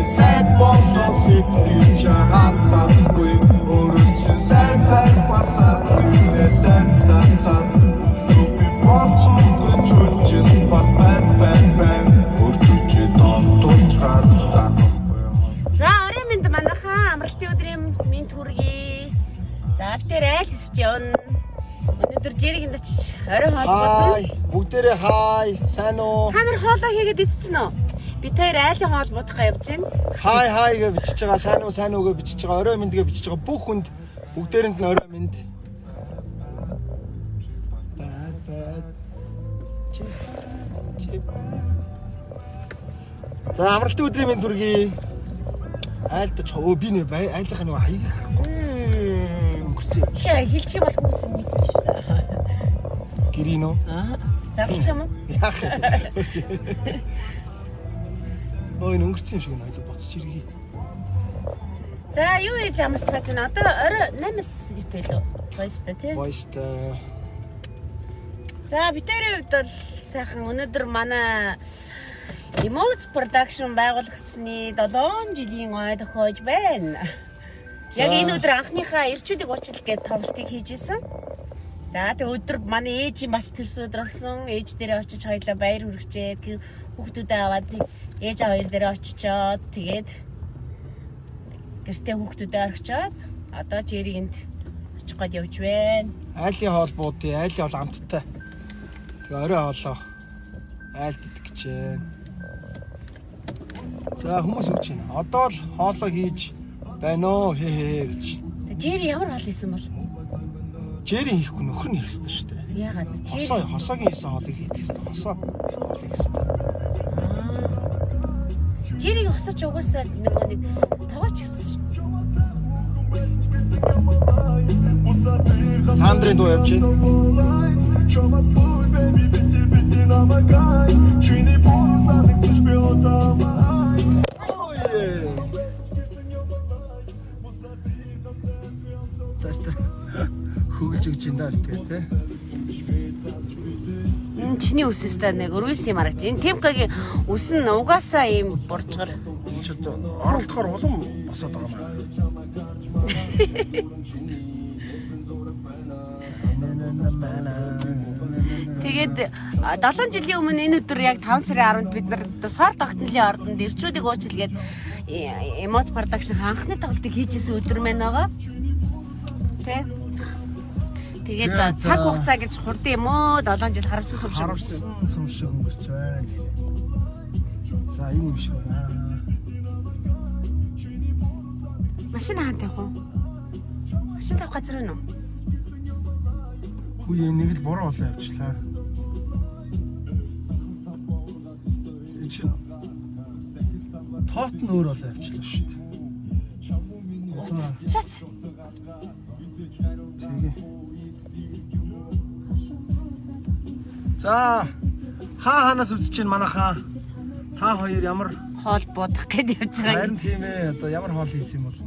сайд болоо сэтгэж ханцахгүй өөрөөс чи сайн тайлбасаа зүрээ сайн цаацаа би болчихгүй чүлчин бас бай өөртөө толдуулж гадаа. За орой минь манайхаа амралтын өдрийн минь төргий. За тэр айлс жон. Өнөөдөр жиргэнд очиж орой хоол бодно. Бүгдээрээ хай. Сайн уу? Та нар хоолоо хийгээд идсэн үү? Би тэр айлын хоол бодохоо явж байна. Хай гэж бичиж байгаа. Сайн уу гэж бичиж байгаа. Орой минь гэж бичиж байгаа. Бүх хүнд бүгдээрэнд нь орой минь. За амралтын өдрийн минь төргий. Айлдаж хоо би нэ айлынхаа нэг хаяг харахгүй. Өнгөрцөө. Яа хэлчих юм бол хүмүүс мэдчих шүү дээ. Гэрийнө. Зарлах юм уу? Яах. Ой өнгөрцөн юм шиг нэг боцож иргий. За юу яаж амарцгааж байна? Одоо орой 8-аас иртэл үү? Баястай тий. Баястай. За битэрийн хувьд бол сайхан өнөөдөр манай Emotes Production байгуулагдсны 7 жилийн ой тохиож байна. Яг энэ өдөр анхныхаа ирчүүдийг уучлах гээд тоглолтыг хийж исэн. За тэг өдөр манай ээжийн бас төрсөн өдөр болсон. Ээж дээрээ очиж хоёлаа баяр хүргэчээд хүүхдүүдээ аваад ээж хоёр дээрээ очичоод тэгээд гэртээ хүүхдүүдээ орхичоод одоо жиргэнд очих гээд явж байна. Айлын хоолбуудын айлын хоол амттай. Тэгээ орой хоолоо айлд идэх гэж байна. За хүмүүс өгч байна. Одоо л хоолоо хийж байна уу гэж. Тэг жири ямар хоол хийсэн бол? Жири хийхгүй нөхөр нь хийх ёстой шүү дээ. Яагаад? Хосоогийн хийсэн хоолыг хийх ёстой. Хосоо хоол хийх ёстой. Жирийг хосооч угаасаа нэг тоогооч гэсэн. Тандрын дуу явж байна. Хөгж өгч энэ даа тий. Чиний үсэстэй нэг өрөөс юм харагч. Энэ Темкагийн үс нь угаасаа ийм буржгар. Энд ч одоо оролдохоор улам босоод байгаа маа. Тэгээд 7 жилийн өмнө энэ өдөр яг 5 сарын 10-нд бид нар сар тогтнолын ордонд ирчүүдийг уучлгээд Emotes Production анхны тоглолтыг хийжсэн өдөр мэн байгаа. Тэ? Тэгээд цаг хугацаа гэж хурдан юм уу? 7 жил харамсан сүм шиг өнгөрч байна. За энэ юм шиг байна. Машин хаан тавих уу? Машин тавих газар байна уу? Хүү нэг л буруу болоо явчлаа. Тоот нь өөр болоо явчлаа шүү дээ. Чаач. Тэгээ. За хаанаас үзэж чинь манайхаа та хоёр ямар хоол бодох гээд явж байгаа. Харин тийм ээ. Одоо ямар хоол хийсэн юм бол?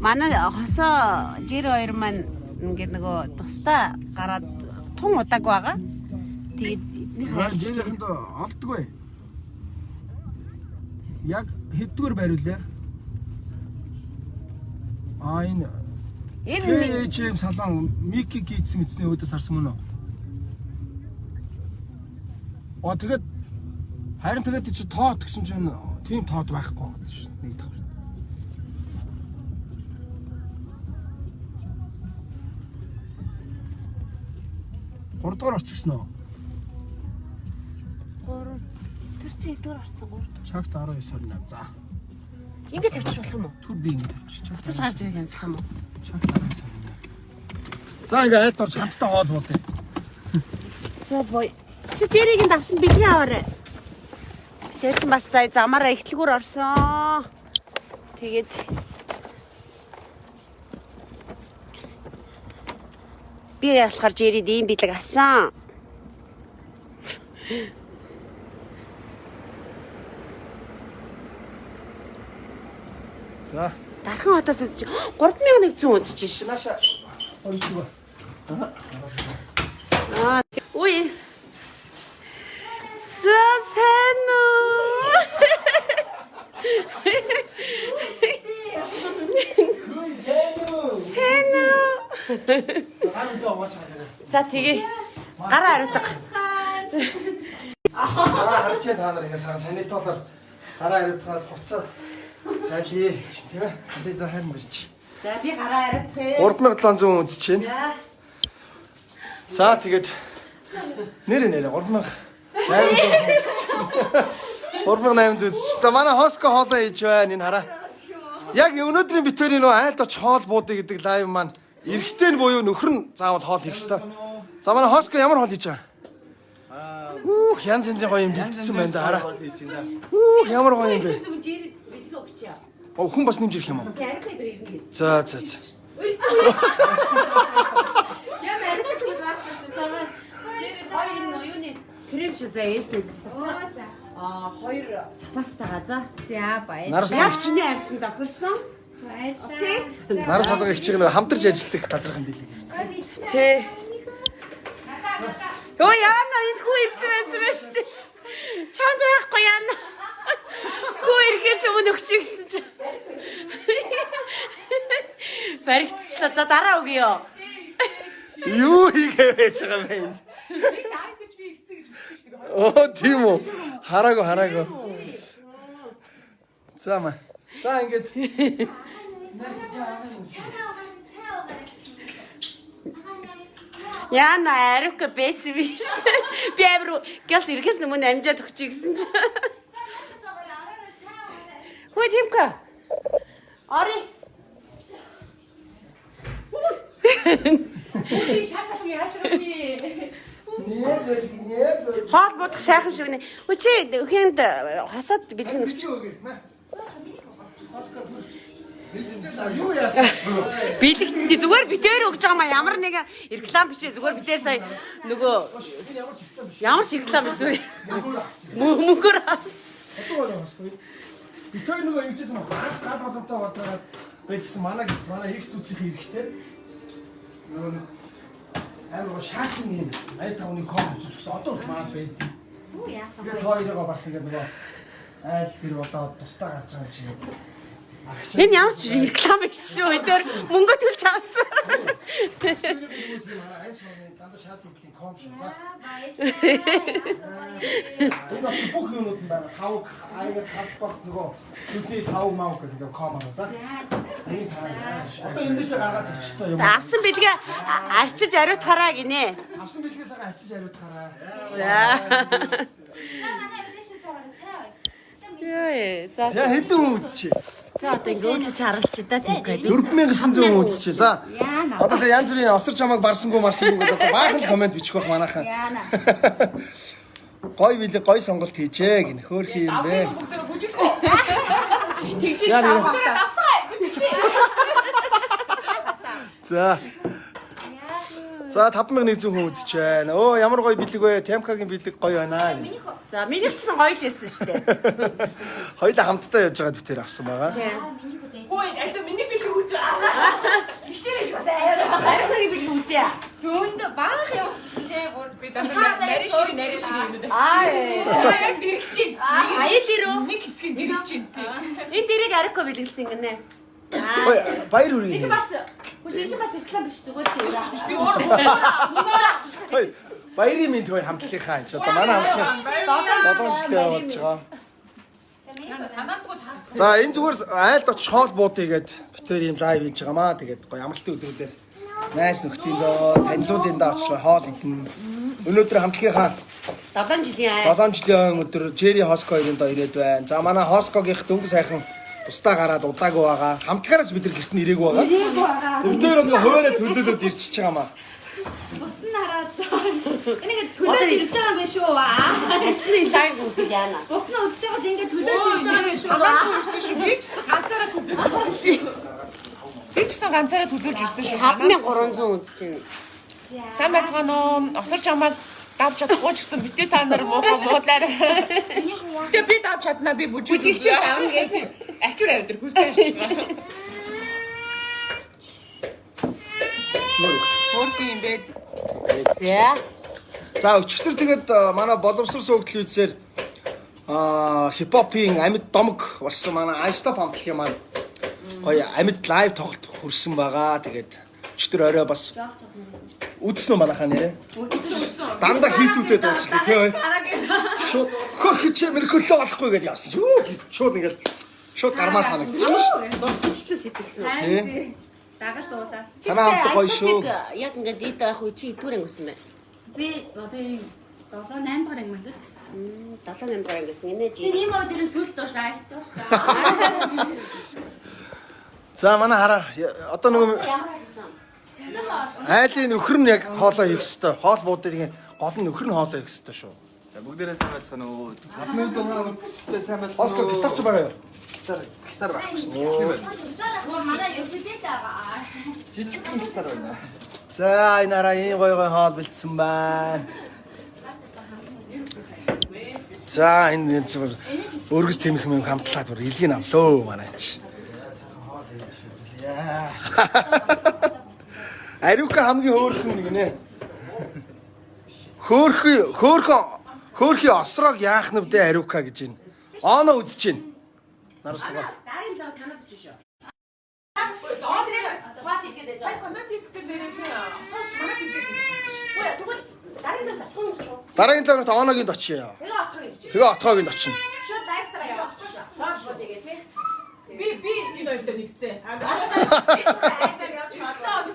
Манай хосоо жир хоёр маань ингээд нөгөө тусдаа гараад тун удааг байгаа. Тэгээд жирхэнд олдгүй. Яг хэддүгээр байруулаа? Энэ KHM салон Мики гийцсэн мэдсний өөдөөс харсан мөн үү? Тэгээд харин тэгээд чи тоот гэсэн чинь тийм тоот байхгүй байна шүү дээ. Нэг давхар. Гуравдугаар орчихсон уу? 3 тэр чи хэдгээр орсон 3. Чагт 19-28. За. Ингээд тавьчих болох юм уу? Түр би ингээд тавьчих. Буцаж гарч ирэх янзлах юм уу? Чагт 19-28. За ингээд айд орч хамтдаа хоол буудъя. За бой. Чи жирийг давсан бэлгийн аваарай. Тэр чин бас замаараа ихтлгүүр орсон. Тэгээд би ялахаар жирид ийм бэлэг авсан. За. Дархан хотоос үзчих. 3100 үзчих шин. Нааша. Орчихгоо. Ой. Сайн уу? Гар үлээ овооч хараа. За тэгээ. Гараа хариудаг. Хараач та нар ингээ санитолоор гараа хариуцгаад хувцас тайлээ тийм ээ. Би за хайр мөрч. За би гараа хариуцъя. 3700 үзэж байна. За тэгээд нэр 3800 үзэж. За манай Хоско хоолоо хийж байна энэ хараа. Яг өнөөдрийн битүүрийн нөө айлд оч хоол буудыг гэдэг лайв маань эрэгтэй нь буюу нөхөр нь заавал хоол хийх ёстой. За манай Хоско ямар хоол хийж байгаа? Янз янзын гоё юм бэлдсэн байна да хараа. Ямар гоё юм бэ? Хүн бас нэмж ирэх юм уу? За. Крем шүү за ээжтэй. Хоёр цапастагаа за. За баяр. Нарс Ягчны арьсан давхарсан. Баярлалаа. нарс хадаг их чиг нэг хамтарч ажилладаг газархан билээ. Тэ. Өө яана энд хүү ирсэн байсан байж тээ. Чамд байхгүй яана. Хүү ирэхээс өмнө өгч гисэн чи. Баригдчихлаа. За дараа өгье ёо. Юу хийгээ байж байгаа юм бэ? Оо тийм үү. Хараагүй. За ингээд Яна арик бэсэн биш. Би амир гяс ирэхээс өмнө амжаад өгч гисэн чи. Хөө тиймка. Ори. Үши шатах яаж гарч Хоол бодох сайхан шиг нэ. Хөө чи өхэнд хосоод бэлгэн өгч. юу яасан? Биелэгтэн зүгээр битээр өгч байгаа маа ямар нэг реклам биш ээ зүгээр битээр сая нөгөө ямар ч реклам биш үү? Мөнгөөр Битээр нөгөө ингэжсэн баг. Гал холомтой бодоод байжсэн манай X түцхийн хэрэгтэй. Нөгөө амар шаасан юм. 85-ны ком ч гэсэн одоо маань байдаг. Юу яасан бэ? Тэгээд хоёроо бас ингэ нөгөө айл гэр болоод тусдаа гарч байгаа юм шиг. энэ ямар ч реклам биш шүү. Эдгээр мөнгө төлж авсан. Дандаа шаасан гэх ком шүү. За. Баярлалаа. бүх юмуд нь байгаа. Тавг аяга талбах нөгөө шүлний тав мав гэдэг ком аа. За. Одоо эндээсээ гаргаад ирчихлээ юм. Авсан бэлгээ арчиж ариутгараа гинэ. Авсан бэлгээс ага ачиж ариутгаараа. За. Манай өдөөшөөс аваад цай. Ёо. За. За хэдэн хүн үзчихэ? За одоо ингэ өөдөж харалч да тийм гэдэг. 4900 үзчихэ. За. Яана. Одоо тэгээ янз бүрийн осор чамайг барсангүй гэдэг одоо баахан комент бичих байх манайхан. Яана. Гой билээ гой сонголт хийжээ гин хөөрхий юм бэ. Тэгжиж Яа, тавхаа. За. За 5100 хүн үзэж байна. Өө ямар гоё бэлэг вэ? Темкагийн бэлэг гоё байна. За минийх ч гэсэн гоё л байсан шүү дээ. Хоёулаа хамтдаа явж байгаад битээр авсан байгаа. Ой, аль миний бэлэг үү? Ихтэй бас ариутгагийн бэлэг үзье. Зөөнд баах явчихсан те би Нарийн шиг юм. Аа. Яг дэрэг чинь. Аял ирүү. Нэг хэсгийг дэрэг чинь тий. Энэ дэрийг ариуко бэлгэлсэн гинэ. Ой баяр үрээ. Энд бас хүшиж бас реклам биш зүгээр чи. Би өөр. Ой баярын минь төвөө хамтлагийнхаа энэ одоо манай хамтлаг боломжтой болж байгаа. Санаандгүй таарч. За энэ зүгээр айлд очиж хоол буудъя гээд битээр юм лайв хийж байгаа маа. Тэгээд гоё амралтын өдрүүдээр найс нөхдийн доо танилуудын доо очиж хоол идэн. Өнөөдөр хамтлагийнхаа 7 жилийн 7 жилийн өдөр Jerry Hosco хоёрын доо ирээд байна. За манай Hosco-гийнх дөнгө сайхан тусдаа гараад удаагүй байгаа. Хамтлагаарч бид нар гэрт нь ирээгүй байгаа. Өвдөр нөгөө хуваараа төлөөлөд ирчихэж байгаа маа. Бус нь хараад энийг төлөөж ирж байгаа юм биш үү? Ясны лайв үзэл яана. Бус нь үзэж байгаад ингээд төлөөж ирж байгаа юм биш үү? Санаандгүй ирсэн шүү. Би ч гэсэн ганцаараа төлөж ирсэн шүү. Би ч гэсэн ганцаараа төлөж ирсэн шүү. 5300 үзэж байна. Сайн байцгаана уу? Осор чамайг давж чадахгүй ч гэсэн битээ та нар муудлаарай. Гэтэ би давж чаднаа би бүжиглэж давна гэж. Ачуур авдар хүсээ арчгаа. Хөрх юм бэ? За. За өчигдөр тэгээд манай боловсрол суугдлын үдсээр хипхопын амьд домог болсон манай Айстop хамтлагийн маань гоё амьд лайв тоглолт хүрсэн байгаа. Тэгээд өчтөр орой бас үдсэн үү манайхаа нэрэ? Үдсэн. Дандаа хийтүүдэд дуурчлаа тий. Шууд хөх чи мэрхөлөө олохгүй гэдээ явсан. Шууд ингээд шууд гармаа санаг. Борсон ч сэтэрсэн. Тий. Дагалт уулаа. Танаа амт гоё шүү. Яг ингээд дээд байх үе чи идүүр ангисан бэ? Би одоо энэ 7-8 дахь анги мангад гэсэн. 7-8 дахь ангисан. Инээ жи. Энэ юм уу дээр сүлд доош айстаа. За манай хараа одоо нөгөө Ямар хийж байгаа айлын нөхөр нь яг хоолоо хийх хэвээр. Хоол буудын гол нь нөхөр нь хоолоо хийх хэвээр шүү. За бүгдээрээ сайн байцгаана уу. Хатмын дугаар үзэгчтэй сайн байцгаана. Оскар гитар ч байгаа юу? Гитар байх шүү. Гоо манай өвдөдөө байгаа. Жижигхэн гитар байна. За энэ хараа ийм гоё гоё хоол бэлдсэн байна. За энэ өргөс тэмэх юм хамтлаад бүр илгийг авлөө манайч. Ариука хамгийн хөөрхөн нэг нэ. Хөөрхи осрог яах нүвдэ ариука гэж байна. Оно үзэж байна. Нараслага. Дараагийн лав танад ч шүү. Доод нэр Хаас игээд байж байгаа. коммент хийсгэж нэрээ. Манай хийсгэж. Үгүй тэгвэл дараагийн лав татах юм шүү. Дараагийн талаарт оногийн очие. Тэгээ отох юм чи. Тэгээ отгоогийн очино. Шууд лайфтаа явах шүү. Баа тэгээ тий. Би энэ хоёртой нэгцээ. Айдаар явж байна.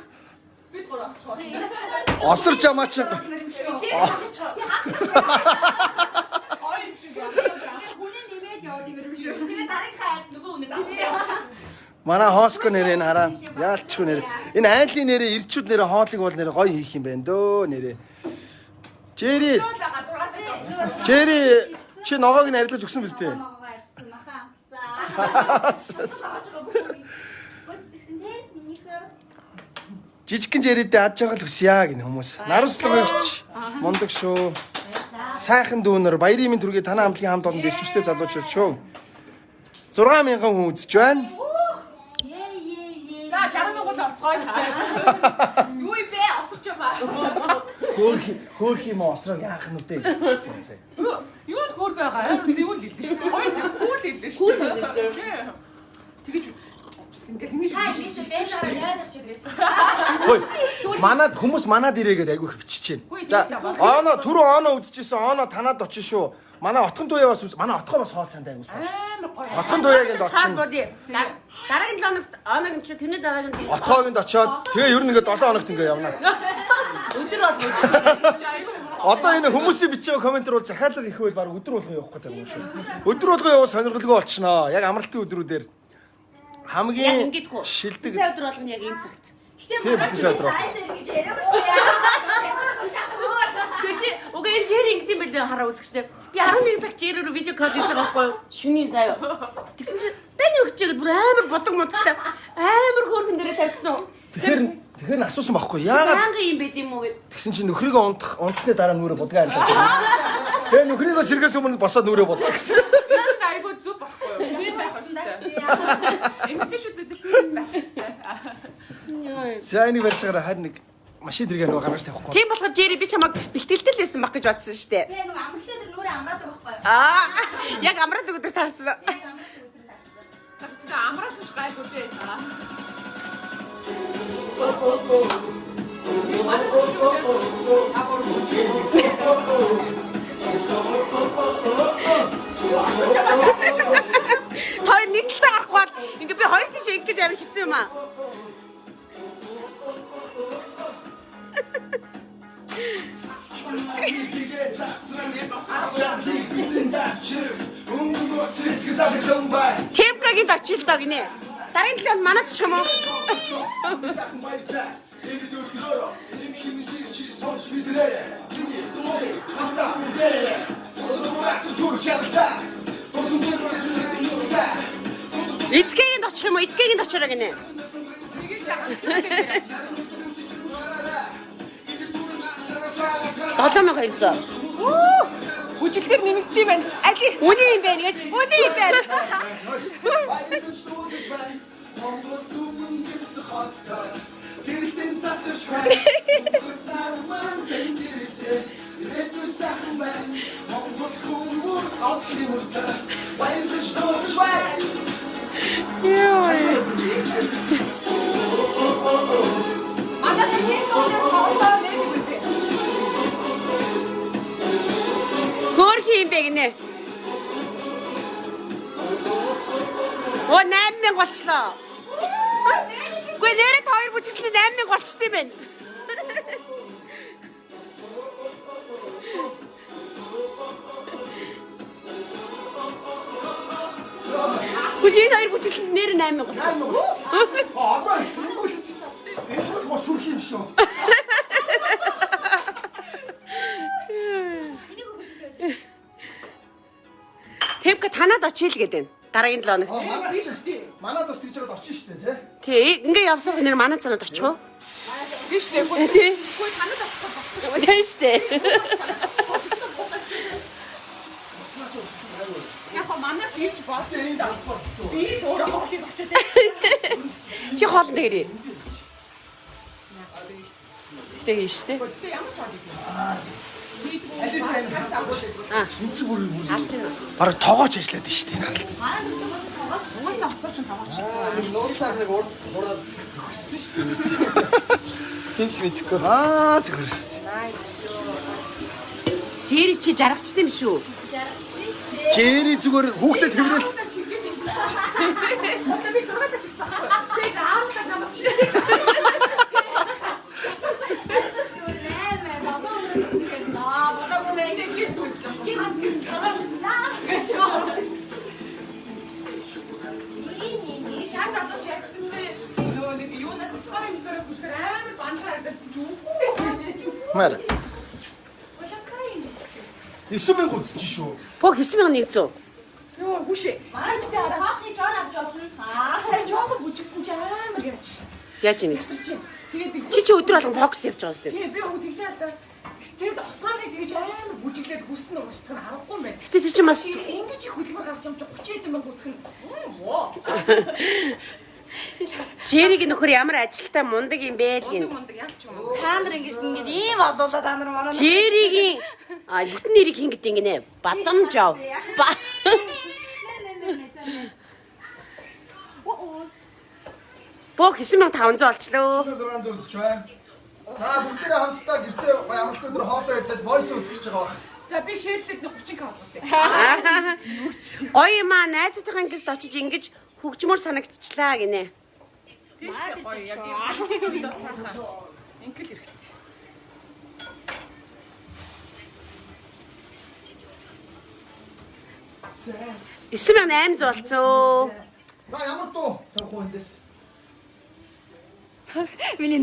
Бид гурав чод. Осорч ямаа чи. Чи хаач. Ой юм шиг. Хүний нэмээд яваад юм шүү. Тэгээ дараагийн хаад нөгөө үнэ даа. Манай хоско нэрээ хараа. Яалчгүй нэр. Энэ айлын нэрээ ирчүүд нэрээ хоолыг бол нэрээ гоё хийх юм байна дөө нэрээ. Жэри чи ногоог нь арилж өгсөн биз дээ. Жижигхэн жэрэдээ ад жаргал хүсье гэнэ хүмүүс. Наруслогч мундаг шүү. Сайхан дүүнер баярын минь түргээ танаа хамтлагийн хамт олонд ирчвчтэй залуучууд шүү. 6,000 хүн үзэж байна. За 60,000 орцгоё. Юу бэ? Осорч юм аа. Хөөрхи мо осрог яах нь үтэй. Юу хөөрг байгаа? Зөвүүл хэлдэ шүү. Хоёр кул хэлдэ шүү. Тэгэж ингээд ингэж Ой. Манад хүмүүс манад ирээгээд айгүйх бичиж байна. За оно түрүү оно үзчихсэн оно танад очив шүү. Манай отхон туяа бас манай отгоо бас хоол цанд айгүйсан. амар гоё. Отхон туяагийн очив. Дараагийн лоногт оног чи тэрний дараагийн Отгоогийн очиод тэгээ ер нь ингээд 7 хоногт ингээд явна. өдөр бол Одоо энэ хүмүүсийн бичээ комментэр бол захиалга их байл баг өдөр болгон явах гэдэг юм шүү. Өдөр болгон явах сонирхолтой болчихноо. Яг амралтын өдрүүдээр яг хамгийн ингэдэггүй. шилдэг Сая өдөр болгоно яг энэ цагт. тийм бизнес өдрөө. гэж яриаг шүү. Ясаа шахах. Гэвч уг энэ жир ингэдэм байлээ хараа үзэгчтэй. Би 11 цаг жирээр видео кол хийж байгаа байхгүй юу? Шүний заяа. Тэгсэн чи таны өгчөөд бүр амар бодог модтай амар хөөргөн дээрээ тавьсан. Тэгэхээр н асуусан байхгүй яагаад Яанга юм байд юм уу гэд. тэгсэн чинь нөхрийгөө унтсны дараа нүрэ будгаа амлаа. Тэгээ нөхрийгөө сэргээс өмнө босоод нүрэ будгаа гэсэн. Айгуу зүг баггүй юу? Би байх хэрэгтэй. Эмэгтэй шүүд бид байх хэрэгтэй. Сайн барьж байгаа харин нэг машин дэргээ нөгөө гаргаж тавихгүй. Тийм болохоор Жэри би чамайг бэлтгэлтэй л байсан баг гэж бодсон шүү дээ. Би нэг амралтын өдөр нүрээ амраад байгаа байхгүй юу? Яг амраад өдөр таарсан. Яг амралтын өдөр таарсан. Тэгээ амраас ч гайгүй дээ. Хоёр нэг талаа гарахгүй бол ингээ би хоёр тийш ингэж амир хэцүү юм аа. Тэмкагийн очил доо гинэ. Дараагийн талд манад ч юм уу? Эцгээнд очих юм уу? Эцгээнд очироо гинэ. $7,200. Хүчлэр нэмэгдсэн юм байна. Али. Үний юм байна гэж. Үний юм байна. бэ гинэ. Оо 8000 болчлоо. Гүй нэрээ 2 бүжигсэн чи 8000 болчтой юм байна. Бүжиг 2 бүжигсэн нэр 8000 болчихсон. Одоо энэ бол чүрх юм шүү. Тэвка танад очил гэдэг. Дараагийн 7 хоногт. Манад бас тийж жагаад очиж штэ тий. Тий, ингээ явсан нэр манай цанад очих уу? Тийм шүү дээ. Тий. Хөөе танад авахгүй. Тий штэ. Яг манай бийж бод. Энд авах гэсэн. Би өөрөө хоолыг очоод байна. Чи хоолнд ирээ. Тэг штэ. Гэтэ ямар ч хоолыг. Энд чи бүр Алчин. бараг тоогооч ажиллаад штэ энэ харалт. Угаасаа хосоо ч таваач. Нуурсаар нэг урд сураад өгсөн штэ. Тинч мэдхгүй. Зүгээр штэ. Жири чи жаргачтай юм шүү. Жэри зүгээр хүүхдэд тэрвэл Одоо би 6 цаг ирсэн. Тэгээд 10 цаг намайг чи. мэр. 9,000 үзчих шүү. Бог 9100. Йоо хүшээ. Сайттай хараа. Хаахны жоор авч болно. Сайн жоохон бүжигсэн чи амар яаж. Яаж ингэ? Тэгээд Чи өдөр болгон бокс явж байгаа шүү дээ. тий би өгөө тэгж яалтаа. Тэгээд осооны тэгж амар бүжиглээд хүснэ устгах нь аргагүй юм байна. Гэтэ чи бас Ингэж их хөдөлмөр гаргаж юм чи 30 хэдэн мянга үзэх нь. Оо. Жэриг нөхөр ямар ажилтай мундаг юм бэ л гин. Мундаг яг ч юм. Та нар ингэж ийм олоолаа та нар манай. Жэригийн бүтэн нэрийг хин гэдэг ингэнэ. Бадамжав. Бог 9500 болчлоо. 600 үзчих бай. За бүгдээрээ хамтдаа гэртээ амралт өдөр хоолоо идээд войс үзэж байгаа баг. За би шээлдэд 30 к болтой. Гоё юм аа найзуудын гэрт очиж ингэж хөгжмөр санагдчихлаа гинэ. Тийш гоё яг юм. Бид бол санахаа. Ингээл хэрэгтэй. 9800 болцоо. За ямар дуу тавих вэ эндээс? Миний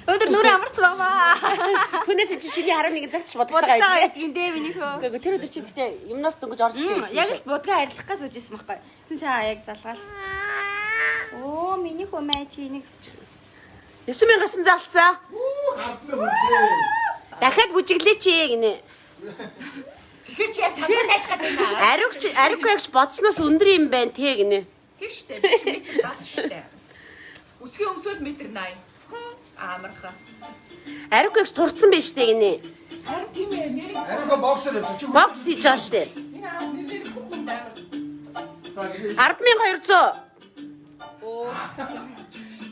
Өндөр нүрэ амарцсан баа. Түүнээс чи шиний 11 цагч бодож Бодтойгоо байгаа юм. гэдэг юм дээ миний хөө. Гэхдээ тэр өдөр чи гэхдээ юмнаас дөнгөж орж ирсэн. Яг л будгаа арилах гэж суужсэн байхгүй. Тэн цаа яг залгаал. Оо миний хөө мэ чи энийг 9900 залцаа. Хардна бүгдээ. Дахиад бүжиглээ чи гинэ. Тэгэхээр чи яг цанцаа дайсах гэдэг юм аа. Ариуг ягч бодсноос өндөр юм байна те гинэ. Тийш үү. Би ч метр даад штэ. Үсгийн өмсөөл метр 80. Амарха. Ариуг ягч турцсан байж те гинэ. Харин тийм ээ нэрийг Ариуга боксер явж чи. Бокс хийж байгаа штэ. энэ аа нэр бүхэн амар. За 10200.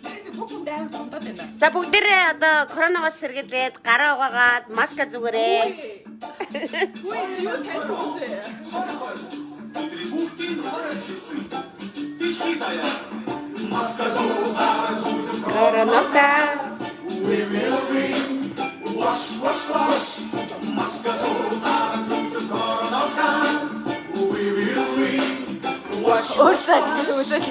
Нэрийг бүхэн амар томдод байна. За бүгдээрээ одоо коронавигоос сэргийлээд гараа угаагаад маска зүгээрээ. Үгүй чи юу таних вэ? Коронавита. өөрсөө гэж үзэж.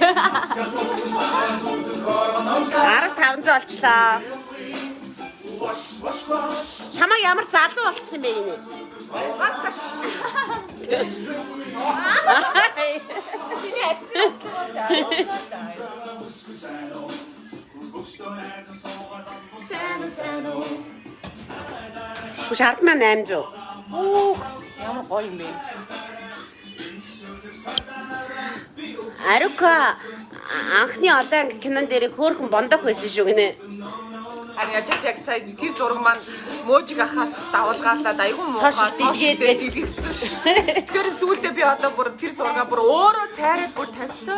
10500 олчлаа. Чамаа ямар залуу болцсон бэ гинэ? Угаасаа штэ. Миний асны онцлог байна. Үш 10800. Ямар гоё юм бэ? Арука анхны олон кинон дээр хөөхөн бондок байсан шүү гинэ. Харин яаж яг сая тэр зураг маань Можиг ахаас давалгаалаад айгүй муухай дэлгэцсэн шүү. Тэгэхээр сүүлдээ би одоо бүр тэр зургаа бүр өөрөө цайраад бүр тавьсан.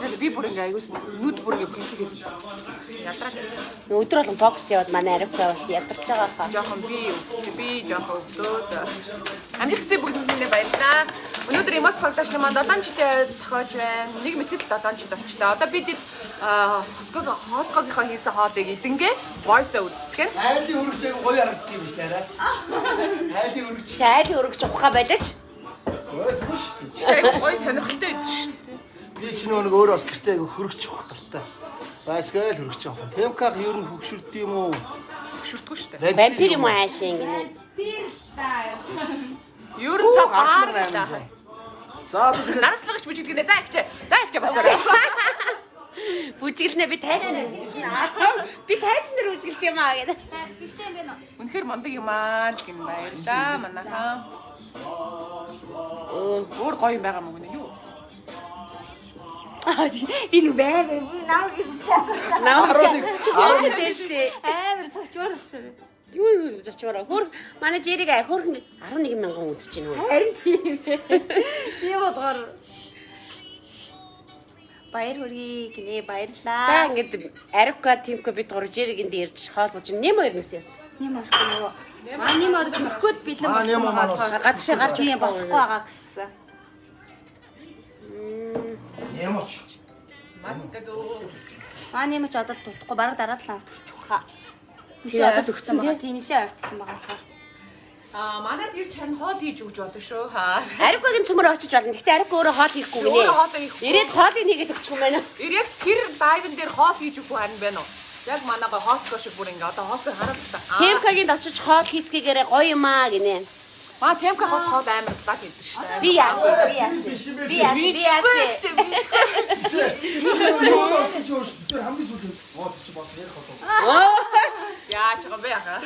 Яг би бүр ингээ айгуус нүд бүр ингээ бэлцгээд ядраад. Өдөр болгон бокс яваад манай Ариука бас ядарч байгаа хаа. Жохон би жохон өвдөөд амжилттай бүгднээ баярлаа. Өнөөдөр Эмоц продакшн маань 7 жилийн тохиож байна. Нэг мэтгэл 7 жил болчихлоо. Одоо бид Хоскогийнхоо хийсэн хоолыг идэнгээ voice үзтгэн. Айлын өргөж гоё харагддаг юм шүү дээ. Айлын өргөж. Шайлын өргөж ухаа байлаач. Ой тэгвэл шүү дээ. Гоё сонирхолтой байдаг шүү дээ. Би ч нөгөө өөрөө бас гэртээ хөргөж ухтартай. Басгайл хөргөж явах. Темках ер нь хөгшөрд юм уу? Хөшөрдгөө шүү дээ. Вампир юм уу хаашаа ингэнэ. Ер нь за баар. За тэгэхээр Нараслагч бүжиглэнэ. За ихчээ басараа. Бүжиглэнэ би тайзан дээр бүжиглэнэ. Би тайзан дээр бүжиглэх юм аа гэдэг. Гэхдээ юм байна уу? Үнэхээр мондөг юм аа л гин баярлаа манайхаа. Өөр гоё юм байгаа мөн үү юу? Энэ бай наа Наа дэштэй. амар цочвор болчихсон. Юу зочвороо. Хөр манай Жирийг хөрх 11,000 үзэж байна үү? Харин тийм ээ. Юу бодгоор баяр хүргэе гинэ баярлаа. За ингээд Ариука Тимко бид гур Жиригийн дээрж хоолбож нэм хоёрнаас яасан. Нэм орох нөгөө. Манай нэм орох мөрөхөд бэлэн нэм болсон маань байгаа. Гадшаа гарч Тийм болохгүй байгаа гэсэн. ямаач. Маска зөө. Манай нэм ч одоо тутахгүй бараг дараа талаа авчихчих хаа. Тэгээ одоо төгссөн тий. Тийм нэлээ ойртсон байгаа болохоор. Манайд ирж харин хоол хийж өгч болно шүү. Хаа. Ариукагийн цөмөр очиж болно. Гэхдээ Ариука өөрөө хоол хийхгүй гинэ. Өөрөө хоол хийхгүй. Ирээд хоолыг нэгээд өгчих юм байна. Яг тэр дайвн дээр хоол хийж өгөх харин байна уу? Яг манайгаа хоско шиг бүр ингээ одоо хоско хараад та. Темкагийн очиж хоол хийцгээгээр гоё юм аа гинэ. Темка хос хоол амар даг гэдэг шүү дээ. Би яасан. Тэр хамгийн сүүлийн мод чи бас ярих болов. Яа чага бэ яха.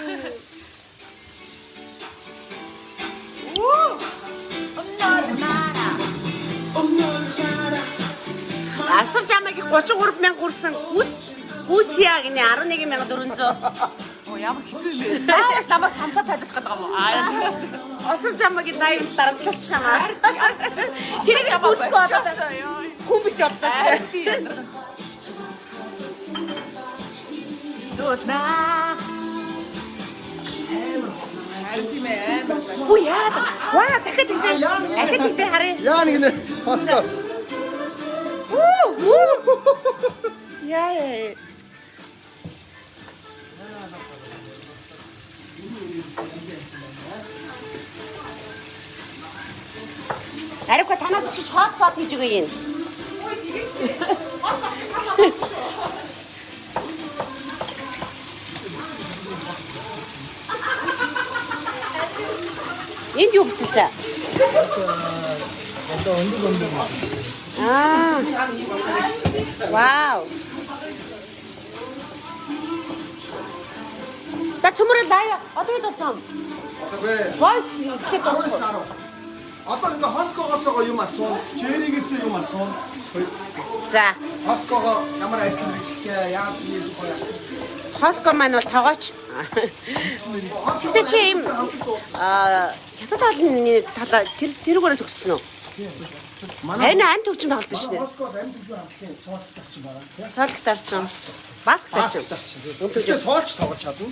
Асар жамагийн 33,000 гурсан гүцяа гинэ 11,400. Оо ямар хэцүү юм бэ? Заавал намайг цамцаа тавих гэдэг юм уу? Асар жамагийн дайв дарамтлуулчих юм аа. Тэрийг гүцэх болоод хүн биш боллоо шүү. Дуулна. Үу яа. Ваа дахиад тэгтээ харъя. Яа нэг нэ хоско. Яа. Ариука танаа чи хоол хийж өгье юм. Энд юу бичиж чаа? Аа. Вау. За төмөрөл даа. Одоо хэд болж байгаа юм? Одоо бэ. Voice ихэд дуусах. Одоо ингээ хоскогоосоо юм асуун. Жэригээс юм асуун. За. Хоского ямар ажил хийчихээ яа хийж гоё яасан. Хоско маань бол тогооч. Тэгтээ чи юм хятад талын талаа тэрүүгээр төгссөн үү? Манай амт төгчөнд тоглосон шүү дээ. Хоскоос амт төгжөө хамтын суултч байна. Суулгатар ч юм. Басктар ч юм. Тэгээ суулч тоглож чадна.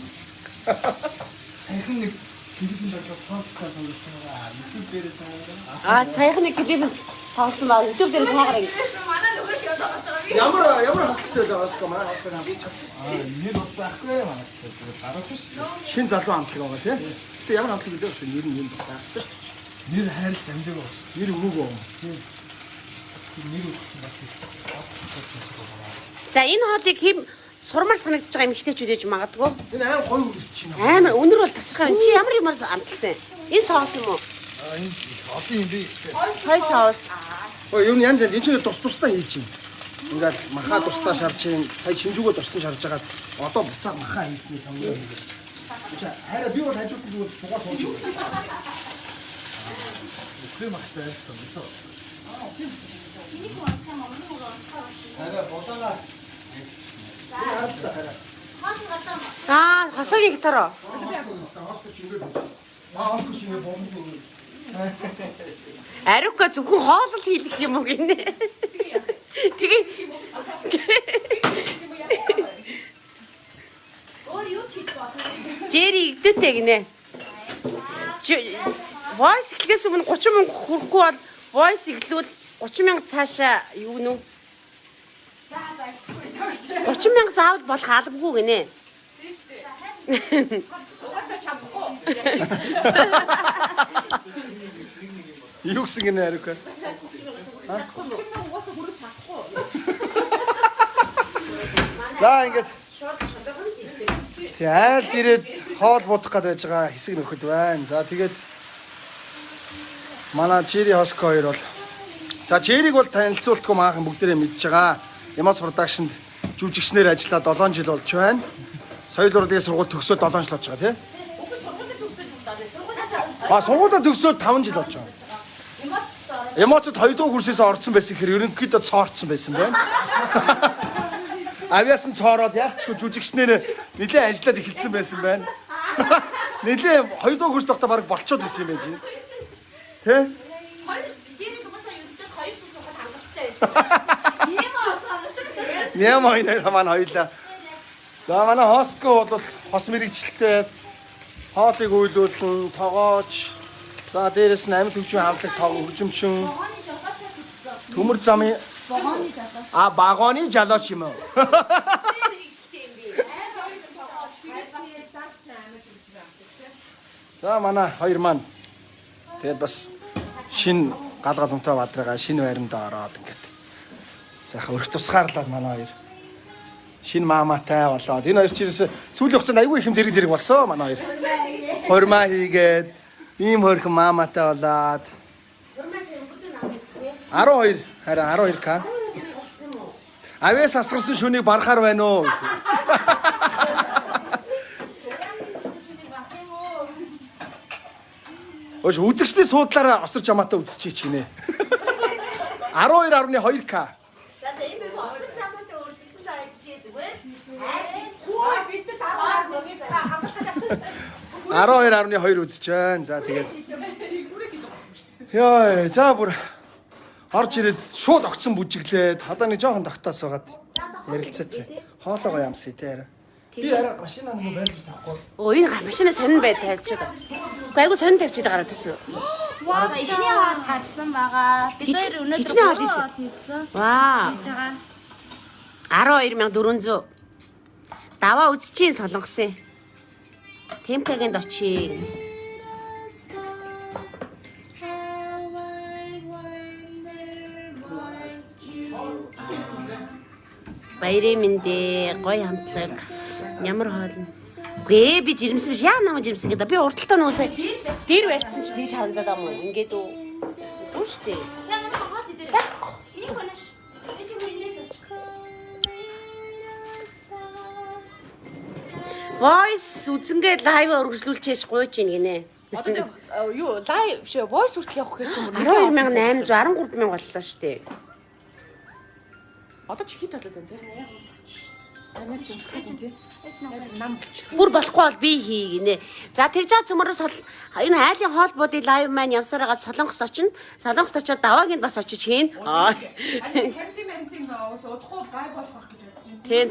Сайхан нэг клипийн дагаж суултаа тоглосон байгаа. YouTube дээрээ таараа. Саяхан нэг клип тоглосон баг. YouTube дээр саагараа. Манай нөгөө ч яваад байгаа. Ямар хамттай байгаа Хоско манай Хоско хамт. Нэр бас байхгүй манай. Дараач шин залуу хамтлаг байгаа тийм. Гэтэ ямар хамтлаг вэ гэж нэр нь юм бас таасдаг шүү дээ. Нэр хайрлаж амжааг байна. Нэр өгөөгүй юм. Тийм. Нэр өгсөн бас их. За энэ хоолыг хэм сурмаар санагдаж байгаа юм ихтэйчүүд ээж магадгүй. Энэ аим гоё үрч чинь. Амар өнөр бол тасархаа. Чи ямар юмар амталсан? Энэ соос юм уу? Энэ олон юм би. Сой соос. Ой юу янз янз энэ чинь тусдаа хийж юм. Ингээл маха тусдаа шарж юм. Сая шинжүүгөө дурсан шарж хагаад одоо буцаа маха хийсний сонгоо юм. Чи хараа би бол хажууд зүгээр тугаа сууж байгаа. Өсвөр махтай сонголоо. Хараа бодоога. Хараа. Аа, хосоогийн гитар. Хоско чинь бомб. Ариука зөвхөн хоолол хийх юм уу гинэ. Тэгээ Жэри игдэтэй гинэ. Voice ихлээс өмнө 30,000 хүрэхгүй бол voice иглүүл 30,000 цаашаа юу гэнэ үү? 30,000 заавал болох албагүй гинэ. Угаасаа чадахгүй. Юу гэсэн гинэ ариука? Угаасаа хүрэж чадахгүй. За ингээд тэгээд ирээд хоол будах гээд байж байгаа хэсэг нөхөд байна. За тэгээд манай Жэри Хоско хоёр бол за Жэриг бол танилцуултгүй maaхан бүгдээрээ мэдж байгаа. Ямас продакшнд жүжигчнэр ажиллаа 7 жил болж байна. Соёл урлагийн сургууль төгсөөд 7 жил болж байгаа тийм. Сургуулаа төгсөөд 5 жил болж байгаа. Эмоцод 2 дугаар курсээс орсон байсан хэрэг ерөнхийдөө цоорцсон байсан байна. Авьяасан цоороод ялчгүй жүжигчнэр нэлээд ажиллаад эхэлсэн байсан байна. Нэлээд 2 дугаар курс тогтоо баг болцоод байсан юм байна. Тэ? Ням ойнэр маань хоёлаа. За манай Хоско бол хос мэрэгчлэлтэй хоолыг үйлдүүлэн тоогооч. За дээрэс нь амьд хөгжмийн хамтлаг тоог хөгжимчин. Төмөр замын багооны жалооч юм уу? За манай хоёр маань тэгээд бас шин галгал унтаа бадрага шинэ байранд ороод ингээд сайхан өрх тусгаарлаад манай хоёр шинэ мааматай болоод энэ хоёр чирээс сүүлийн хугацаанд аягүй их юм зэрэг болсон манай хоёр. Хормаа хийгээд ийм хөрх мааматай болоод 12 харин 12 к. Авьяас асгарсан шүнийг барахаар байна уу? Өөш үзэгчдийн суудлаараа осорч хамаатай үзчихье гинэ. 12.2 к. За энэ нь осорч хамаатай өөрсдсөн дараа биш ээ зүгээр. Чүү бид дараа нэгж хамаатай. 12.2 үзэж байна. За тэгээд. Яа, за бүр орж ирээд шууд огцсон бүжиглээд одоо нэг жоохон тогтоос байгаад ярилцаад байна. Хоолоогоо ямсъя те арай. Би арай машинаа нэг байлгаж тавахгүй. Оо энэ машина сонин бай тавьчихад. Уу айгу сонин тавьчихад байгаа гэсэн. Ваа, ихний хоол харсан байгаа. Бид хоёр өнөөдөр Ихний хоол хоол хийсэн. Ваа. Хийж байгаа. 12400. Даваа үзчихин солонгосын. Темпэгэнд очие. Баярын мэндэ гоё хамтлаг ямар хоол. Гээ би жирэмсэн биш яа намайг жирэмсэн гэдэг. Би урталтаа нөөсөө дээр барьсан чи тэгж харагдаад байгаа юм. Ингээд үү. Дүү штэ. За манай хоол дээр. Миний хонаш. Энд минийс оч. Voice үзэнгээ лайв өргөжлүүлчихэж гуйж ийн гинэ. Одоо юу лайв биш voice хүртэл явах гэж юм уу? 12800 13000 боллоо штэ. Одоо чи хит болоод байна зэ. Нам бич. Бүр болохгүй бол би хий гинэ. За тэр жаа цөмөрөөс энэ айлын хоолбуудын лайв маань явсараагаад Солонгос очино. Солонгост очиод даваагинд бас очиж хийн. Хамтим ус удахгүй гай болох гэж бодож байна. Тийм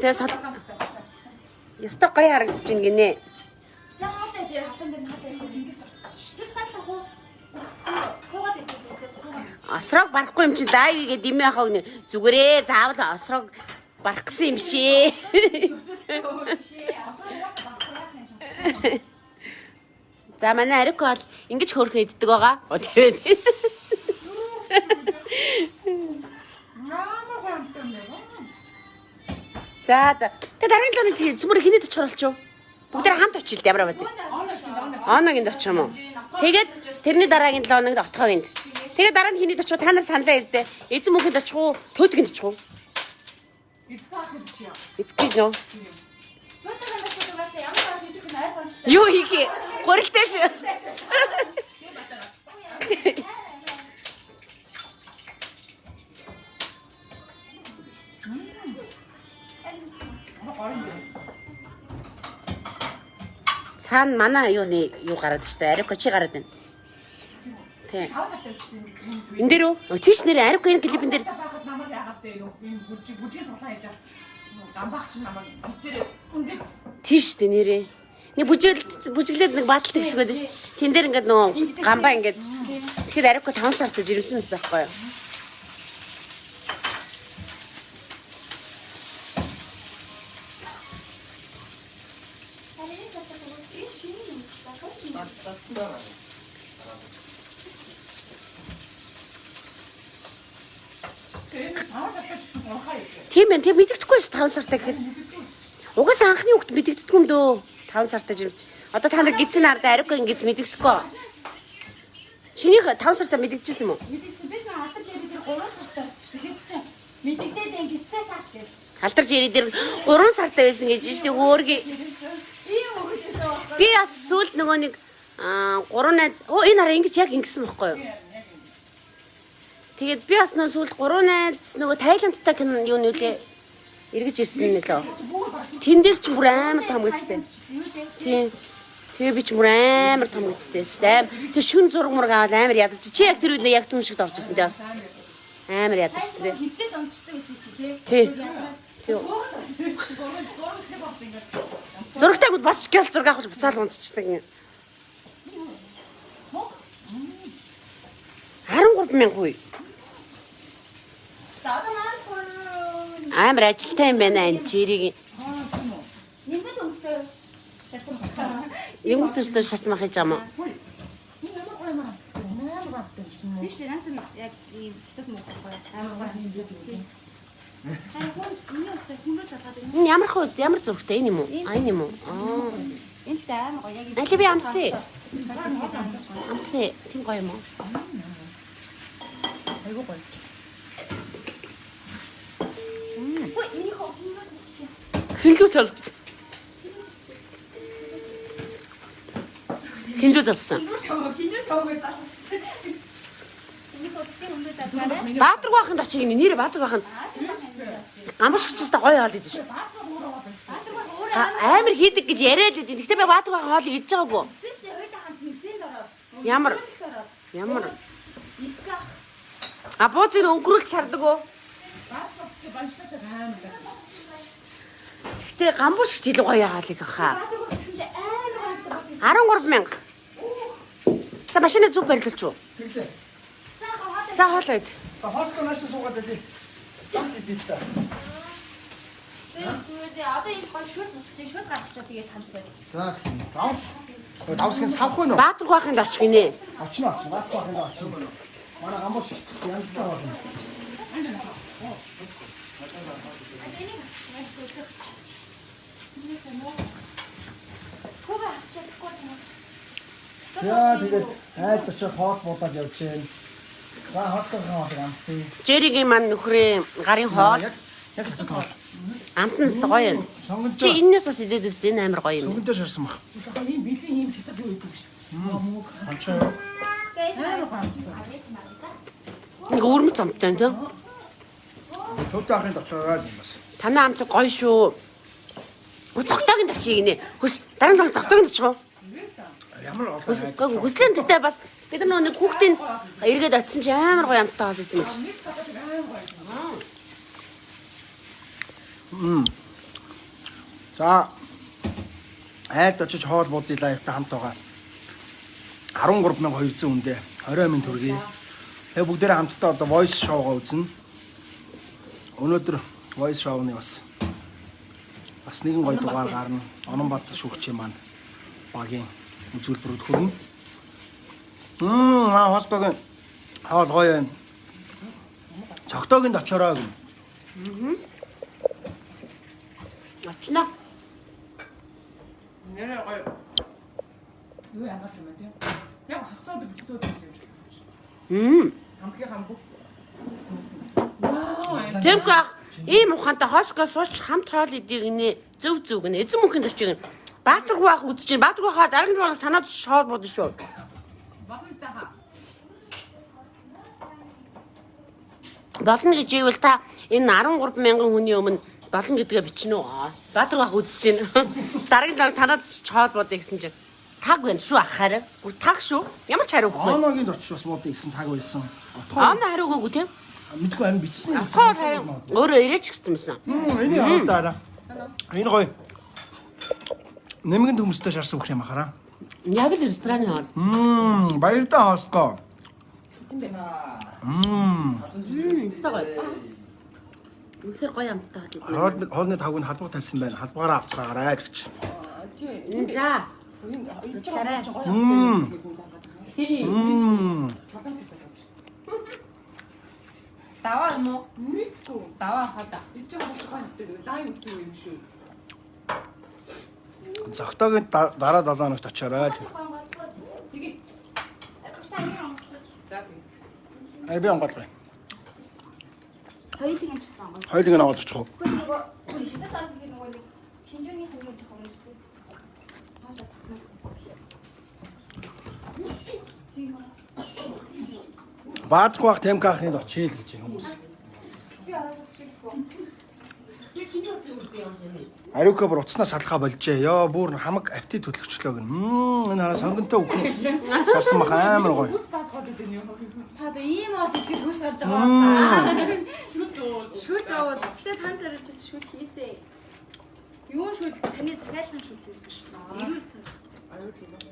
Яста гоё харагдаж ин гинэ. За хоолой дээр халуун дээр хаалаа ингээс тэр саалах уу? Суугаад идэх. Осрог барахгүй юм чи лайв игээд димээ хаа гинэ. Зүгээрээ заавал осрог барах гэсэн юм шээ. За манай Арик бол ингэж хөөрхөн иддэг байгаа. Тэгээд За тэгээд дараагийн лооны тийм цөмөр хинэд очих оруулчих. Бүгдээ хамт очил дээ ямар байд. Оногийн очих юм уу? Тэгээд тэрний дараагийн лоонд отхоогийн. Тэгээд дараа нь хинэд очих та нар саналаа ирдэ. Эзэн мөнхөд очих уу? Төөдгөнд очих уу? Эцгийг нөө. Юу хийхээ? Гурилтай шүү. Цаана манай юу гараад штэ. Ариука чи гараад байна. Тий. 5 сартай шүү дээ. Энд дээр үү? Тийш нэр ариука энэ клипэн дээр Багт намайг яагаад вэ? Энэ бүжиг тулаан хийж байгаа. Гамбаач намайг үцээр үндэг. тийш дээ нэрээ. Нэг бүжиглээд нэг баталт хэсэг байдаг ш. Тэн дээр ингээд нөгөө гамбаа ингээд тэгэхээр ариука 5 сартай жирэмсэн байсан байхгүй юу? Тийм ээ, тийм мэддэхгүй ш 5 сартай гэхэд. Угаас анхны хүүхд мэддэгдэхгүй юм дөө. 5 сартай жирэмс. Одоо та нар гизэн ард ариука ингэж мэддэгдэхгүй. Чиний 5 сартай мэддэгчсэн юм уу? Мэдээсэн биш наа алдар жирий дээр 3 сартай байсан шүү. Тэгэхэд чи мэддэгдээд ингэцээ цаах гэж. Алдар жирий дээр 3 сартай байсан гэж штэ өөргий. Ийм өгдөөсөө байна. Би бас сүүлд нөгөө нэг 3 найз энэ хараа ингэж яг ингэсэн байхгүй юу? Тэгээд би бас нөгөө сүүлд 3 найз нөгөө Тайландтай юу нүүлээ эргэж ирсэн нэлээ. Тэн дээр ч бүр амар том гэжтэй. Тийм. Тэгээ би ч бүр амар том гэжтэй шүү дээ. Тэгээ шүн зураг мураг аваад амар ядаж. Чи яг тэр үед яг түн шигт орж ирсэн дээ бас. Амар ядарсан дээ. Хитээд онцтой байсан чи Тий. Тий. Зурагтайг бас гял зураг авах буцаал унцчихдаг. 13,000 хүй. За одоо маань Амар ажилтай юм байна энэ жирийг. нэмээд өмстэй байсан байна. Юмстэй шарсан мах хийж байгаа юм. Биш тийм наас яг ийм дэг мөх гоё. Амар гоё юм дээ. Энэ үсээ хүмүүс залгаад байна. Энэ ямар зурагтай энэ юм уу? Энэ юм уу? Энэ амар гоё яг Али би амсаа. Амсаа тийм гоё юм уу? Айгуу гоё. Ой, миний хоо. Хинлүү залгсан. Хинлүү залгсан. Миний хоо байсан шүү. Миний хоо тийм хүмүүс залгаад. Баатар баханд очиг нэр Баатар баханд гамбашгчтай гоё хоол идэв шүү. Амар хийдэг гэж яриад идэв. Гэхдээ би Баатар баханд хоол идэж байгаагүй. Зэн штэ хоёулаа хамт мэдсэн дороо. Ямар А бууз нь өнгөрүүлж шардаг уу? Гэхдээ гамбашгч илүү гоё хаалыг хаа. 13,000. За машины зүг барилуулч уу? Тэглээ. За хоолой ид. За хоско нааш суугаад дээ. Бит та. Одоо энэ гол шууд нусчих шууд гаргачихаа тэгээд хамсаа. За давс. Давсгийн савх вэ нөө? Баатар баханд очих гинэ. Очно. Баатар очно. Манай гамбарч янзтай байна. За тэгээд айд очоо хоол бодоод явж гэн. За хоско хоол амсаа. Жэригийн мань нөхрийн гарын хоол Яг л тоол. амтнаас гоё юм. Сонгонд Чи энэс бас идээд үзтээ энэ амар гоё юм. сонгонд шарсан баг. Ийм бэлгийн ийм хятад юу гэдэг шүү. Анчаа. Ингээ өрмөц амттай тийм. Төвтэй ахын дотороо юм бас. Танаа амт гоё шүү. Цогтойг нь очиж гинэ. Хөс дараа нь цогтойг нь очих. Ямар Хүслийн тэтэй бас бид нар нэг хүүхдийн эргээд очисон чи амар гоё амттай хоол идэв юм. За айд очиж хоол буудын лайвтай хамт байгаа. 13,200 үндэ 20,000 төгрөгийг. Тэгээ бүгдээрээ хамтдаа одоо voice show-го үзнэ. Өнөөдөр voice show-ны бас нэгэн гоё дугаар гарна. Ононбат шүүгчийн маань багийн үзүүлбэрүүд хүрнэ. Хосбогийн хоол гоё юм. Цогтойгонд очороо гэнэ. Очно. Нэрээ гоё. Юу яагаад юм бэ? Яг хасаад битсүүд байсан юм. Хамхи хамбу. Тэмхэх ийм ухаантай хоско сууч хамт хоол идэх гинэ зөв гинэ. Эзэн мөнхийн төч гинэ. Баатаргүй байх үзэж чинь Баатаргүй хаа дараагийн дугаар танаад хоол бодно шүү. Багнастаа. Болно гэж ивэл та энэ 13,000 хүний өмнө 7 гэдгээ бичнэ үү? Баатар ах үзэж байна. Дараагийн дараа танаад хоол бодъё гэсэн чинь таг байна шүү ахаараа. Бүр таг шүү. Ямар ч хариу өгөхгүй. Оногийн очиж бас мод ийсэн таг байсан. Аана хариу өгөөгүй тийм. Мэдгүй амин бичсэн юм. Тоо хариу өөрөө ирээч гэсэн юмсан. Энийг харагдаараа. Энэ гоё. Нэмгэн төмөстэй шарсан өгөх юм ахаараа. Яг л рестораны хоол. Баяртай хоско. Стогой. Үнэхээр гоё амттай Хоолны тавг нь халбаг тавьсан байна. Халбагаараа авцгаагаарай гэж. За. Даваа юм уу? Даваа хата. Зогтоогийн дараа 7 хоногт очиорой. Ай би онгоолгоё. хоёулын ч гэсэн гоё. Хоёулыг нь оолчих уу? Нөгөө хятад аргийн нөгөө нэг шинжээний хүмүүс жоохон мэдээ. Баадах бах темкахныг очиё л гэж хүмүүс. Би арай бодчихгүй. Ариука бүр уцснаас салхаа болжээ. Ёо бүр хамаг аппетит төлөвчлөө гэн. Энэ хараа сонгонтой үг. Сарсан мах амар гоё. Та одоо ийм оф ихэд хүс гарч байгаа. Шүл аваад өсөд хан зарчаас шүл хийсэ. Юу шүл таны захиалгын шүл хийсэн шүү. Ирүүл цаа.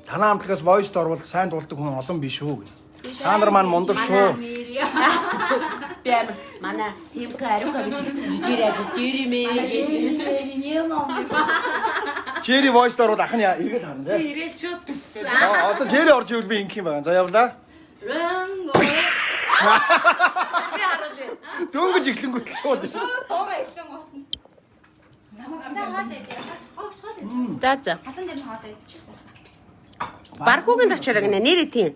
Танаа хамтлагаас voice-д оруулах сайн дуулдаг хүн олон биш үү гэн. Та нар маань мундаг шүү. Би амар манай Тимка Ариука гэж хэлсэн чи жирээ ажиж жирэмээ гэдэг. Jerry voice-д оруулах ах нь эргэл харна тий. Ирээл шууд гэсэн. Одоо Jerry орж ивэл би ингэх юм байна. За явлаа. Ранго. Би харуулъя. Дөнгөж эхлэнгүүт л шууд. Дууга ихэн госно. За хаалаа яа. Хоолой. За. Хатан дээр хоолой идчихсэн. Баркугийн тачаараа гинэ нэрээ тийм.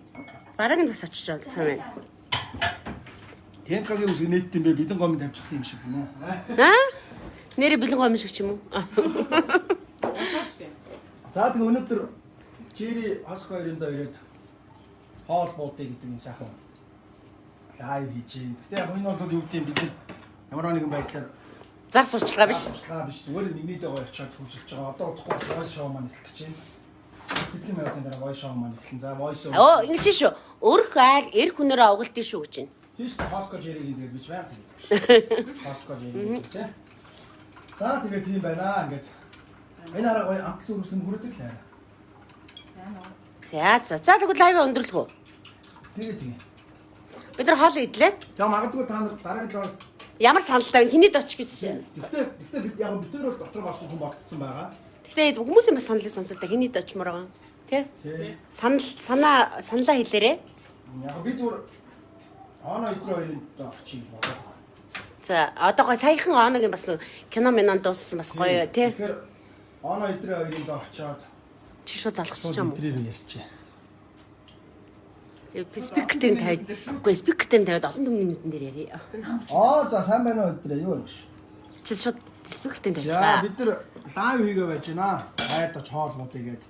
Бараагийн тус очиж бол тийм ээ. Тенкагийн үс нэттэй бэ бидэн гомд тавьчихсан юм шиг гинэ. Нэрээ бэлэн гомш шиг ч юм уу? За тэгээ өнөөдөр Jerry Oscar хоёроо ирээд хоол буудыг гэдэг юм сайхан лайв хийж байна. Гэтэ яг энэ бол юу гэдэг юм бид ямар нэгэн байдлаар Зар сурчлагаа биш. биш зүгээр нэгнийдээ гоё очиад хөгжүүлж байгаа. Одоо удахгүй бас voice show маань эхлэх гэж байна. Хэдэн минутын дараа voice show маань эхлэн. За voice show. Оо ингэж шүү. Өрх айл эр хүнээрээ овголтын шүү гэж байна. Тийш Oscar Jerry-гийн дээр бич байг тийм. Oscar Jerry тийм. За тэгээ тийм байна ингээд. Энэ хараа гоё амтсан үрсэн хүрдэг л аа. За тэгвэл лайв өндөрлөх үү? Тэгээ. Бид нар хоол идлээ. За магадгүй та нар дараагийн лоо. Ямар саналтай вэ? Хинэд очих гэж. Гэтэ бид яг бид нар бол дотор бас хүн багтсан байгаа. Гэхдээ хүмүүсийн бас саналыг сонсол та хинэд очимоор байгаа. Тэ? Саналаа хэлээрээ. Яг би зүгээр Ана идрээ хоёрын очиж бодоо. За одоо гой саяхан Анагийн бас кино минон дууссан бас гоё тий. Тэгэхээр Ана идрээ хоёрын очоод Чи шууд залгачих юм уу? идрээр ярьчих. Спикертэй тавьд. Үгүй спикертэй тавьд олон түмний нүдэн дээр ярий. За сайн байна уу идрээ юу юм ш. Чи шууд спикертэй тавьж За байгаа. бид нар лайв хийгээ байж байна. Хайд оч хоолмуудыг гээд.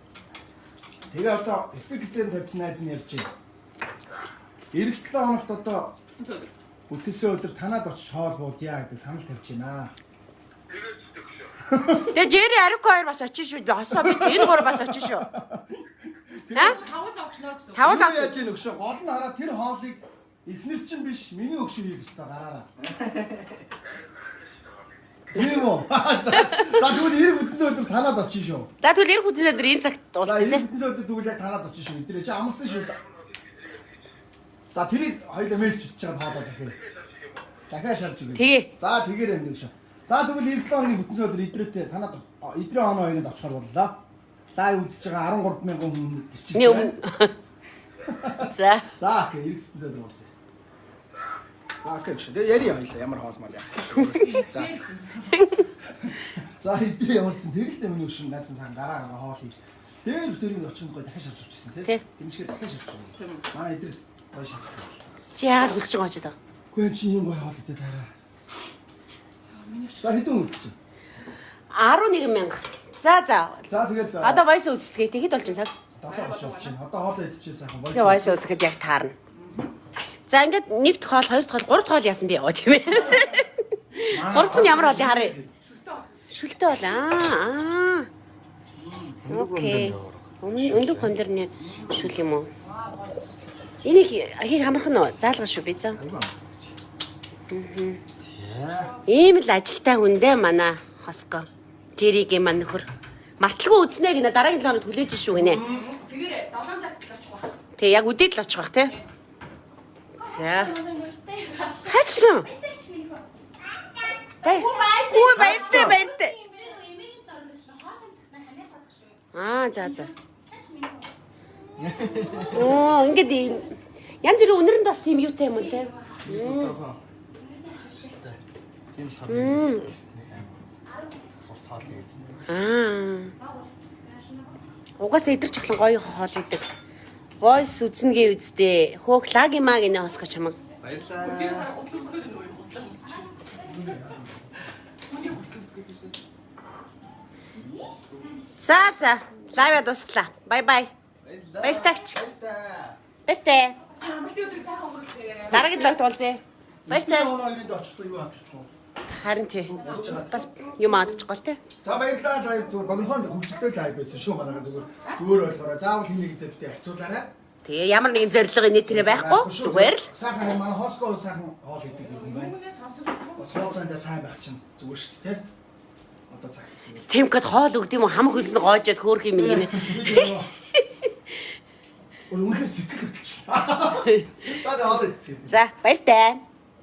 Тэгээ одоо спикертэй тавьсан найз нь ярьж байна. Ирэх 7 хоногт одоо бүтээсэн өдөр танаад очиж хоол буудъя гэдэг санал тавьж байна. Тэгээ Jerry Ариука хоёр бас очиж шүү. Хосоо бид энэ гур бас очиж шүү. Тавал авч. Яаж ийн өгшөө гол нь хараа тэр хоолыг эхнэр чинь биш миний өгшөө хийх ёстой гараараа. Тийм үү? За тэгвэл ирэх бүтээсэн өдөр танаад очиж шүү. За тэгвэл эр хүнсээ дээр энэ цагт За уулзъя тий. ирэх бүтээсэн өдөр тэгвэл яг танаад очиж шүү. Тэр чи амсан шүү. За тэрийг хоёулаа мессеж бичиж чад хаалаа захив. Дахиад шарж өгье. Тэгээ. За тэгээр юм дэвш. За тэгвэл ирэх 7 хоногийн бүтэнсэн өдөр идрээтэй танаад идрээ хоноо хоёрыг очихоор боллоо. Лайв үзэж байгаа 13,000 хүн ирчих. Нэг өмнө. За. За окей ирэх бүтэнсэн өдөр уулзъя. За окей ч. Тэгээ яри хоёлаа ямар хоол мал яах. За. За идрээ ямарсан тэгэлтэй миний өшин найзан сан гараа хоол хий. Дээр бүтэрийг очиход гой дахиад шарж өгчихсэн тий. Тэмшгээ дахиад шарж өгсөн. Манай идрээ гой шарж. Чи яагаад хүсэж байгаа ч удаа. Гүн чи юм гой хоол идэ таараа. За хэдэн үзэж чинь? 11,000. За. За тэгээд Одоо voice үзсгээ тэгэхэд болж цаг. 7 очиж чинь. Одоо хоол идчихээ сайхан Тэгээ voice үзэхэд яг таарна. За ингээд нэгд хоол, хоёр дахь хоол, гурав дахь хоол яасан би яваа тийм ээ. Гурав дахь нь ямар хоол харъя. Шүлтэй бол аа. Окей. Өндөг хондрны шүл юм уу? Энийг хийг хамрах нь заалгах шүү би заа. Ийм л ажилтай хүн дээ манай Хоско. Жиригийн маань нөхөр. Марталгүй үзнэ гинэ дараагийн 7 хоногт хүлээж шүү гинэ. Тэгэхээр 7 цагт л очих واخ. Тэг яг үдээд л очих бах те. За. Хаачихсан. Бай. Үгүй баяртай баяртай. За. Оо, ингээд янз бүрийн өнөрөнд бас тийм юутай юм уу те. Угаас идэрч эхлэн гоё хоол идэг. Войс үзнэгээ үздээ. Хөөх лаги маа гинэ Хоско чамаг. Баярлалаа. Тэр сар гутлаа үсгээд нөө юм гутлаа үсч. Үний гутлаа үсгээд шүү. За. Лайв дуусглаа. Бай. Баяртайч. Баяртай. Амралтын өдрийг сайхан өнгөрүүлцгээе. Дараагийн логт уулзъя. Баяртай. Хоёрын очихдоо юу авчих вэ? Харин тий. Бас юм аадчих гол тий. За баярлалаа лайв зүгээр богинохон хөгжөлтэй лайв байсан шүү манайха зүгээр болохоор заавал хин нэгтэй битээ харьцуулаарай. Тэгээ ямар нэгэн зорилго нийтрээ байхгүй зүгээр л. Сайхан манай Хоско сайхан хоол идэг юм байна. Бас хоолцондоо сайн байх чинь зүгээр шүү дээ тий. Одоо цаг. Стемкад хоол өгд юм уу хамаг хөлснө гоожоод хөөх юм гинэ. Үнэхээр сэтгэл хөдлөж. За одоо. За баяртай.